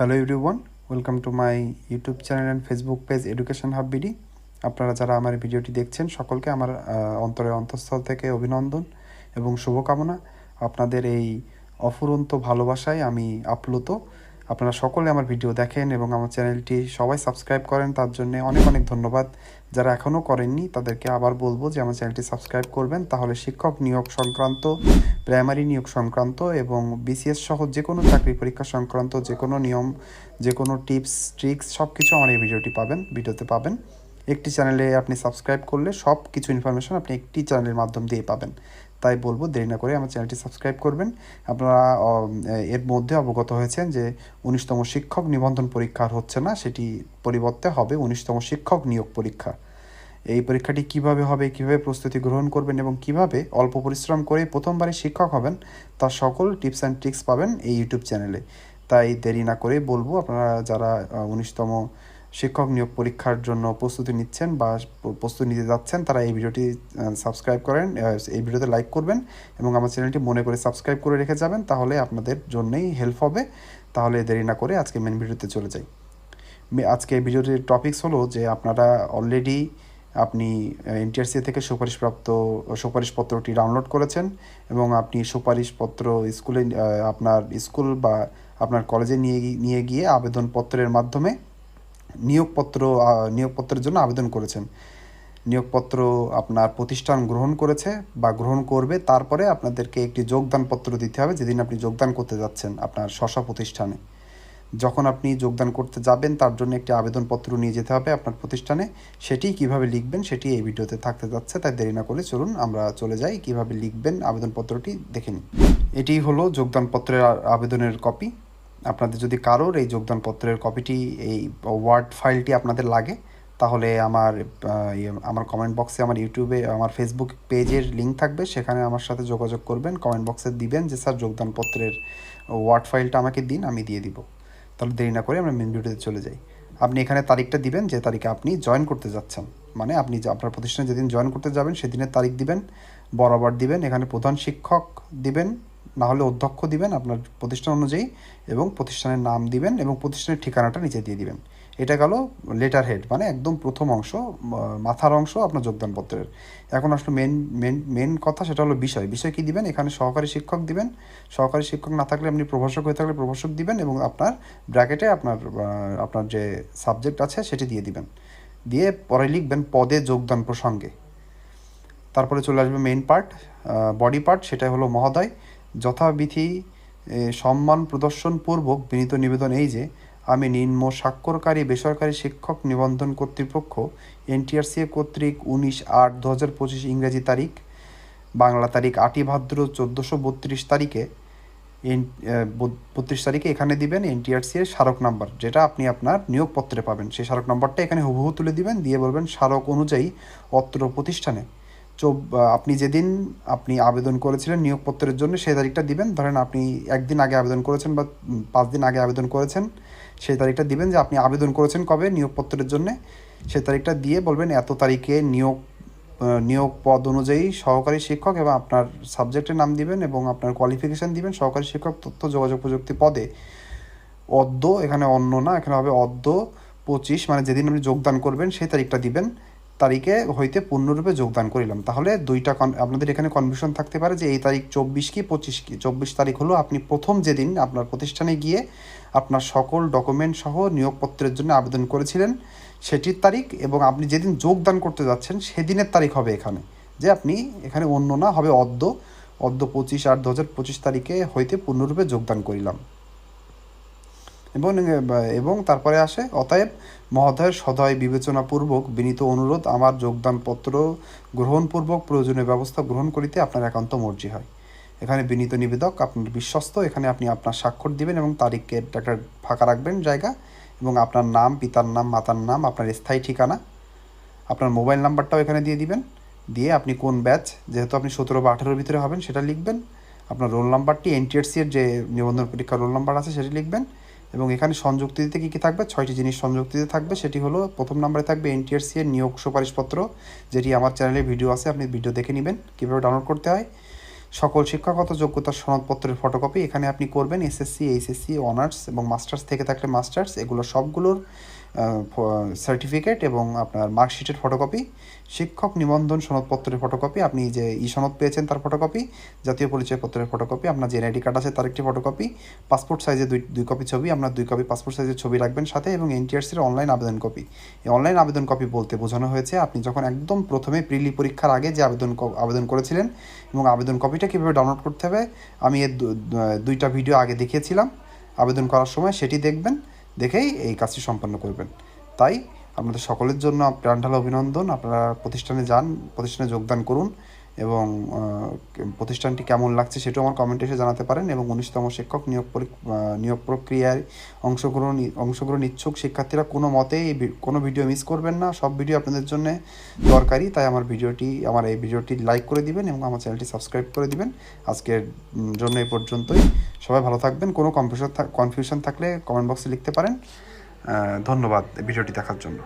Hello everyone, welcome to my YouTube channel and Facebook page education hub BD. আপনারা যারা আমার ভিডিওটি দেখছেন সকলকে আমার অন্তরের অন্তঃস্থল থেকে অভিনন্দন এবং শুভকামনা। আপনাদের এই অফুরন্ত ভালোবাসায় আমি আপ্লুত। আপনারা সকলে আমার ভিডিও দেখেন এবং আমার চ্যানেলটি সবাই সাবস্ক্রাইব করেন, তার জন্য অনেক অনেক ধন্যবাদ। যারা এখনও করেননি তাদেরকে আবার বলবো যে আমার চ্যানেলটি সাবস্ক্রাইব করবেন, তাহলে শিক্ষক নিয়োগ সংক্রান্ত, প্রাইমারি নিয়োগ সংক্রান্ত এবং বিসিএস সহ যে কোনো চাকরি পরীক্ষা সংক্রান্ত যে কোনো নিয়ম, যে কোনো টিপস ট্রিক্স সব কিছু আমার এই ভিডিওতে পাবেন। একটি চ্যানেলে আপনি সাবস্ক্রাইব করলে সব কিছু ইনফরমেশন আপনি একটি চ্যানেলের মাধ্যম দিয়ে পাবেন। তাই বলবো দেরি না করে আমার চ্যানেলটি সাবস্ক্রাইব করবেন। আপনারা এর মধ্যে অবগত হয়েছেন যে 19তম শিক্ষক নিবন্ধন পরীক্ষা হচ্ছে না, সেটি পরিবর্তে হবে 19তম শিক্ষক নিয়োগ পরীক্ষা। এই পরীক্ষাটি কিভাবে হবে, কিভাবে প্রস্তুতি গ্রহণ করবেন এবং কিভাবে অল্প পরিশ্রম করে প্রথমবারে শিক্ষক হবেন, তার সকল টিপস অ্যান্ড ট্রিক্স পাবেন এই ইউটিউব চ্যানেলে। তাই দেরি না করে বলবো, আপনারা যারা 19তম শিক্ষক নিয়োগ পরীক্ষার জন্য প্রস্তুতি নিচ্ছেন বা প্রস্তুতি নিতে যাচ্ছেন, তারা এই ভিডিওটি সাবস্ক্রাইব করেন, এই ভিডিওতে লাইক করবেন এবং আমার চ্যানেলটি মনে করে সাবস্ক্রাইব করে রেখে যাবেন, তাহলে আপনাদের জন্যই হেল্প হবে। তাহলে দেরি না করে আজকে মেন ভিডিওতে চলে যাই। আজকে এই ভিডিওটির টপিকস হলো যে আপনারা অলরেডি আপনি এনটিআরসি থেকে সুপারিশপত্রটি ডাউনলোড করেছেন এবং আপনি সুপারিশপত্র স্কুলে আপনার স্কুল বা আপনার কলেজে নিয়ে গিয়ে আবেদনপত্রের মাধ্যমে নিয়োগপত্রের জন্য আবেদন করেছেন। নিয়োগপত্র আপনার প্রতিষ্ঠান গ্রহণ করেছে বা গ্রহণ করবে, তারপরে আপনাদেরকে একটি যোগদানপত্র দিতে হবে যেদিন আপনি যোগদান করতে যাচ্ছেন আপনার প্রতিষ্ঠানে। যখন আপনি যোগদান করতে যাবেন তার জন্য একটি আবেদনপত্র নিয়ে যেতে হবে আপনার প্রতিষ্ঠানে। সেটি কিভাবে লিখবেন সেটি এই ভিডিওতে থাকতে যাচ্ছে, তাই দেরি না করে চলুন আমরা চলে যাই কিভাবে লিখবেন আবেদনপত্রটি দেখে নিই। এটি হলো যোগদানপত্রের আবেদনের কপি। আপনাদের যদি কারোর এই যোগদানপত্রের কপিটি, এই ওয়ার্ড ফাইলটি আপনাদের লাগে, তাহলে আমার কমেন্ট বক্সে, আমার ইউটিউবে, আমার ফেসবুক পেজের লিঙ্ক থাকবে, সেখানে আমার সাথে যোগাযোগ করবেন। কমেন্ট বক্সে দিবেন যে স্যার যোগদানপত্রের ওয়ার্ড ফাইলটা আমাকে দিন, আমি দিয়ে দিব। তাহলে দেরি না করে আমরা মেন ভিডিওতে চলে যাই। আপনি এখানে তারিখটা দিবেন যে তারিখে আপনি জয়েন করতে যাচ্ছেন, মানে আপনি আপনার প্রতিষ্ঠানে যেদিন জয়েন করতে যাবেন সেদিনের তারিখ দিবেন, বরাবর দিবেন। এখানে প্রধান শিক্ষক দিবেন, না হলে অধ্যক্ষ দিবেন আপনার প্রতিষ্ঠান অনুযায়ী, এবং প্রতিষ্ঠানের নাম দিবেন এবং প্রতিষ্ঠানের ঠিকানাটা নিচে দিয়ে দিবেন। এটা গেল লেটার হেড, মানে একদম প্রথম অংশ, মাথার অংশ আপনার যোগদানপত্রের। এখন আসলে মেন কথা, সেটা হলো বিষয় কী দিবেন। এখানে সহকারী শিক্ষক দিবেন, সহকারী শিক্ষক না থাকলে আপনি প্রভাষক হয়ে থাকলে প্রভাষক দিবেন, এবং আপনার ব্র্যাকেটে আপনার যে সাবজেক্ট আছে সেটি দিয়ে দিবেন। দিয়ে পরে লিখবেন পদে যোগদান প্রসঙ্গে। তারপরে চলে আসবে মেইন পার্ট, বডি পার্ট, সেটা হলো মহোদয়, যথাবিধি সম্মান প্রদর্শনপূর্বক বিনীত নিবেদন এই যে আমি নিম্ন স্বাক্ষরকারী বেসরকারি শিক্ষক নিবন্ধন কর্তৃপক্ষ এনটিআরসি কর্তৃক 19/8/2025 ইংরেজি তারিখ, বাংলা তারিখ 8ই ভাদ্র 1432 তারিখে 32 তারিখে এখানে দিবেন এনটিআরসি এর স্মারক নাম্বার, যেটা আপনি আপনার নিয়োগপত্রে পাবেন। সেই স্মারক নাম্বারটা এখানে হুবহু তুলে দিবেন, দিয়ে বলবেন স্মারক অনুযায়ী অত্র প্রতিষ্ঠানে আপনি যেদিন আপনি আবেদন করেছিলেন নিয়োগপত্রের জন্য সেই তারিখটা দিবেন। ধরেন আপনি একদিন আগে আবেদন করেছেন বা 5 দিন আগে আবেদন করেছেন, সেই তারিখটা দিবেন যে আপনি আবেদন করেছেন কবে নিয়োগপত্রের জন্য, সেই তারিখটা দিয়ে বলবেন এত তারিখে নিয়োগ পদ অনুযায়ী সহকারী শিক্ষক, এবং আপনার সাবজেক্টের নাম দিবেন এবং আপনার কোয়ালিফিকেশান দিবেন। সহকারী শিক্ষক তথ্য যোগাযোগ প্রযুক্তি পদে অদ্য, এখানে অন্য না, এখানে হবে অদ্য 25, মানে যেদিন আপনি যোগদান করবেন সেই তারিখটা দিবেন, তারিখে হইতে পূর্ণরূপে যোগদান করিলাম। তাহলে আপনাদের এখানে কনফিউশন থাকতে পারে যে এই তারিখ 24 কি 25 কি। 24 তারিখ হলো আপনি প্রথম যেদিন আপনার প্রতিষ্ঠানে গিয়ে আপনার সকল ডকুমেন্ট সহ নিয়োগপত্রের জন্য আবেদন করেছিলেন সেটির তারিখ, এবং আপনি যেদিন যোগদান করতে যাচ্ছেন সেদিনের তারিখ হবে এখানে, যে আপনি এখানে অন্য না, হবে অদ্য 25/8/2025 তারিখে হইতে পূর্ণরূপে যোগদান করিলাম। এবং তারপরে আসে অতএব মহোদয়ের সদয় বিবেচনাপূর্বক বিনীত অনুরোধ আমার যোগদানপত্র গ্রহণপূর্বক প্রয়োজনীয় ব্যবস্থা গ্রহণ করিতে আপনার একান্ত মর্জি হয়। এখানে বিনীত নিবেদক, আপনার বিশ্বস্ত, এখানে আপনি আপনার স্বাক্ষর দিবেন এবং তারিখে একটা ফাঁকা রাখবেন জায়গা, এবং আপনার নাম, পিতার নাম, মাতার নাম, আপনার স্থায়ী ঠিকানা, আপনার মোবাইল নাম্বারটাও এখানে দিয়ে দিবেন। দিয়ে আপনি কোন ব্যাচ, যেহেতু আপনি 17 বা 18-র ভিতরে হবেন সেটা লিখবেন। আপনার রোল নাম্বারটি, এনটিআরসি এর যে নিবন্ধন পরীক্ষার রোল নাম্বার আছে সেটি লিখবেন। এবং এখানে সংযুক্তি দিতে কী কী থাকবে, 6টি জিনিস সংযুক্তি দিতে থাকবে। সেটি হলো, প্রথম নম্বরে থাকবে এনটিআরসি এর নিয়োগ সুপারিশপত্র, যেটি আমার চ্যানেলে ভিডিও আছে, আপনি ভিডিও দেখে নেবেন কীভাবে ডাউনলোড করতে হয়। সকল শিক্ষাগত যোগ্যতার সনদপত্রের ফটোকপি এখানে আপনি করবেন। এসএসসি, এইচএসসি, অনার্স এবং মাস্টার্স থেকে থাকলে মাস্টার্স, এগুলো সবগুলোর সার্টিফিকেট এবং আপনার মার্কশিটের ফটোকপি, শিক্ষক নিবন্ধন সনদপত্রের ফটোকপি, আপনি যে সনদ পেয়েছেন তার ফটোকপি, জাতীয় পরিচয়পত্রের ফটোকপি, আপনার যে এনআইডি কার্ড আছে তার একটি ফটোকপি, পাসপোর্ট সাইজে দুই কপি ছবি, আপনার 2 কপি পাসপোর্ট সাইজের ছবি রাখবেন সাথে, এবং এনটিআরসির অনলাইন আবেদন কপি। এই অনলাইন আবেদন কপি বলতে বোঝানো হয়েছে আপনি যখন একদম প্রথমে প্রিলি পরীক্ষার আগে যে আবেদন করেছিলেন, এবং আবেদন কপিটা কীভাবে ডাউনলোড করতে হবে আমি এর 2টা ভিডিও আগে দেখিয়েছিলাম আবেদন করার সময়, সেটি দেখবেন, দেখেই এই কাজটি সম্পন্ন করবেন। তাই আপনাদের সকলের জন্য প্রাণঢালা অভিনন্দন। আপনারা প্রতিষ্ঠানে যান, প্রতিষ্ঠানে যোগদান করুন, এবং প্রতিষ্ঠানটি কেমন লাগছে সেটাও আমার কমেন্টে এসে জানাতে পারেন। এবং 19তম শিক্ষক নিয়োগ প্রক্রিয়ায় অংশগ্রহণ ইচ্ছুক শিক্ষার্থীরা কোনো মতেই কোনো ভিডিও মিস করবেন না। সব ভিডিও আপনাদের জন্য দরকারি, তাই আমার এই ভিডিওটি লাইক করে দিবেন এবং আমার চ্যানেলটি সাবস্ক্রাইব করে দিবেন। আজকের জন্য এই পর্যন্তই। সবাই ভালো থাকবেন। কোনো কনফিউশন থাকলে কমেন্ট বক্সে লিখতে পারেন। ধন্যবাদ ভিডিওটি দেখার জন্য।